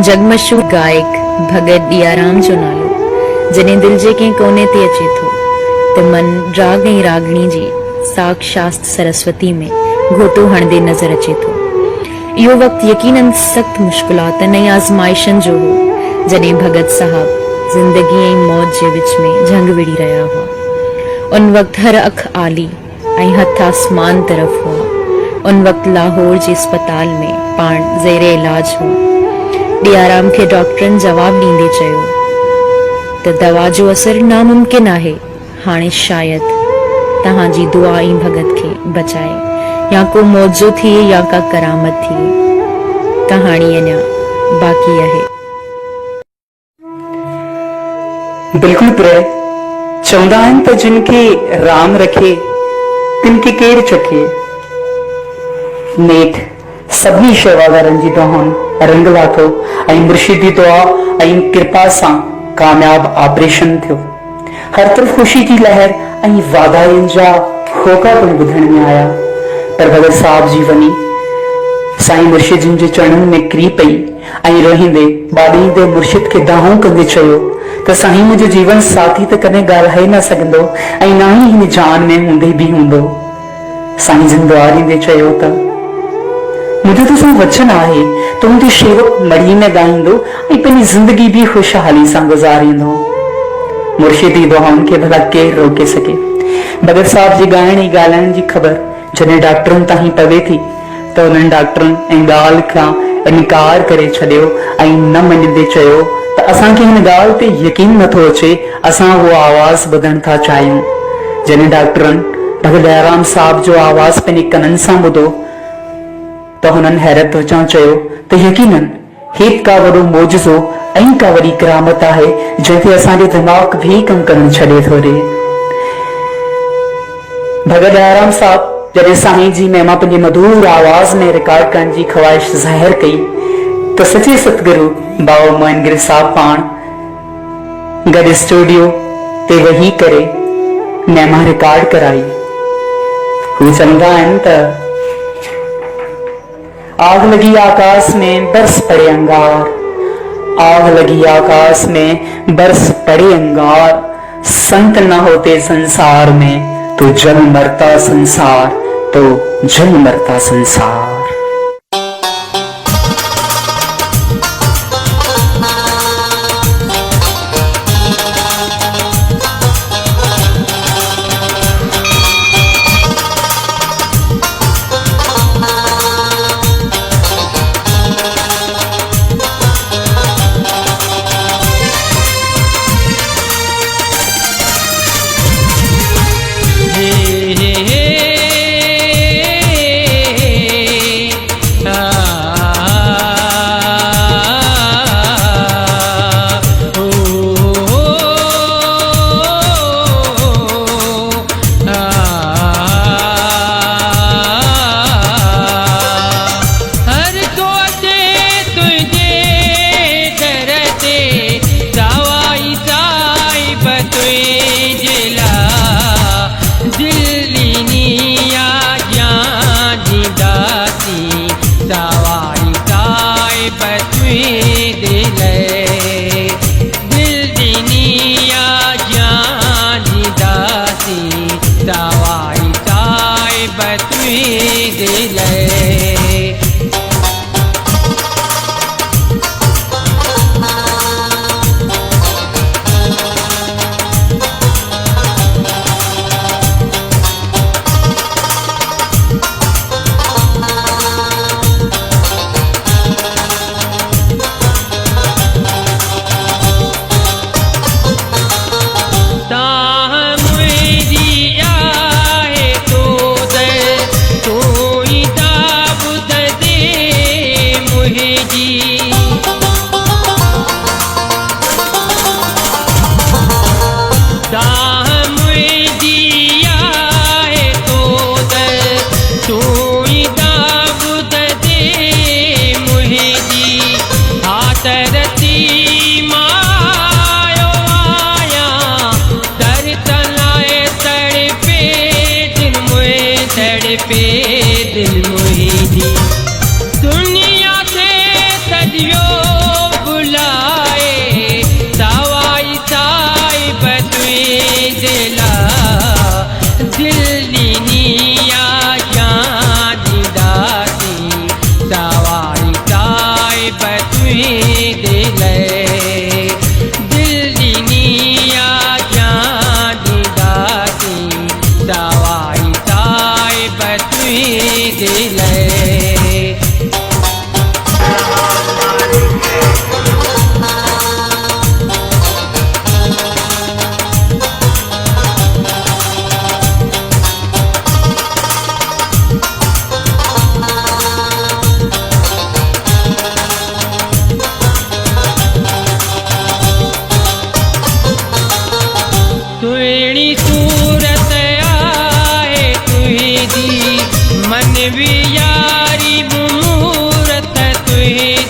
जगमशहूर गायक भगत दियाराम जो नालो जने दिल जे के कोने ते अचे थो ते मन राग ऐं रागणी जी साक्षात सरस्वती में घोटो हणदे नज़र अचे थो। इहो वक़्तु यकीनन सख़्त मुश्किलातनि ऐं आज़माइशनि जो हो जॾहिं भगत साहब ज़िंदगी ऐं मौत जे विच में जंग विड़ी रहिया हुआ। उन वक़्तु हर अख आली ऐं हथ आसमान तरफ़ हुआ। उन वक़्तु लाहौर जे अस्पताल में पाण ज़ेरे इलाज हुआ। दियाराम खे डॉक्टरनि जवाब ॾींदे चयो त दवा जो असर नामुमकिन आहे, हाणे शायद तव्हांजी दुआ ई भगत खे बचाए, या को मौजो थिए या का करामत थिए। कहाणी अञा बाक़ी आहे। बिल्कुल प्रिय चवंदा आहिनि त जिनखे राम रखे तिनखे केरु चखे। नेठ सभिनी शेवादारनि जी दुआउनि रंग लाथो ऐं मुर्शिदी दुआ ऐं कृपा सां कामयाब ऑपरेशन थियो। हर तरफ़ ख़ुशी जी लहर ऐं वाधायुनि जा होका पिण ॿुधण में आया। पर भगत साहब जी वञी साईं मुर्शिदनि जे चरणनि में किरी पई ऐं रोहींदे ॿाॾींदे मुर्शिद खे दाहों कंदे चयो त साईं मुंहिंजो जीवन साथी त कॾहिं ॻाल्हाए न सघंदो ऐं न ई हिन जान में हूंदे बि हूंदो। साईं जिन दुआ ॾींदे चयो त मुझे तो वचन आहे तो मुझे शेवक मड़ी में ॻाईंदो ऐं पंहिंजी ज़िंदगी भी खुशहाली सां गुज़ारींदो। मुर्शिदी दुआउनि खे भला केरु रोके सके। भगत साहब जी ॻाइण ऐं ॻाल्हाइण जी ख़बर जॾहिं डॉक्टरनि ताईं पवे थी त उन्हनि डॉक्टरनि ऐं ॻाल्हि खां इनकार करे छॾियो ऐं न मञंदे चयो त असांखे हिन ॻाल्हि ते यकीन नथो अचे, असां उहो आवाज़ ॿुधण था चाहियूं। जॾहिं डॉक्टरनि भगत दयाराम साहब जो आवाज़ पंहिंजे कननि सां ॿुधो त हुननि हैरत अचां चयो त यकीनन हिकु का वॾो मौजज़ो ऐं का वॾी करामत आहे जंहिंते असांजो दिमाग़ भी कमु करणु छॾे थो ॾे। भगत दयाराम साहब जॾहिं साईं जी महिमा पंहिंजी मधुर आवाज़ में रिकॉर्ड करण जी ख़्वाहिश ज़ाहिर कई त सचे सतगुरु बाबा मोइनगिरी साहब पाण गॾु स्टूडियो ते वेही करे महिमा रिकॉर्ड कराई। हू चवंदा आहिनि त आग लगी आकाश में बरस पड़े अंगार, आग लगी आकाश में बरस पड़े अंगार, संत न होते संसार में तो जल मरता संसार, तो जल मरता संसार। पे दिल मोहिनी दुनिया से सदियों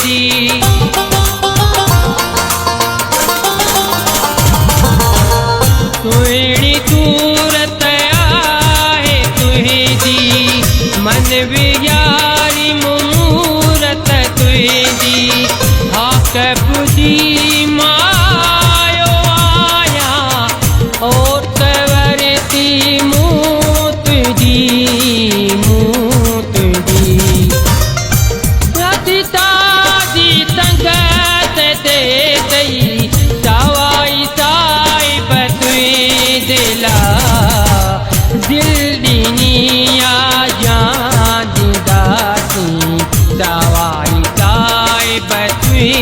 दी तुहिणी सूरत आहे तुहिंजी मन वियारी मूरत तुहिंजी हाक बुधी मायो आया और कवरती मूं तुझी ताजी संगत दे दई दवाई साहिब तुई दिला दिल दीनिया जान दासी दवाई साहिब तुई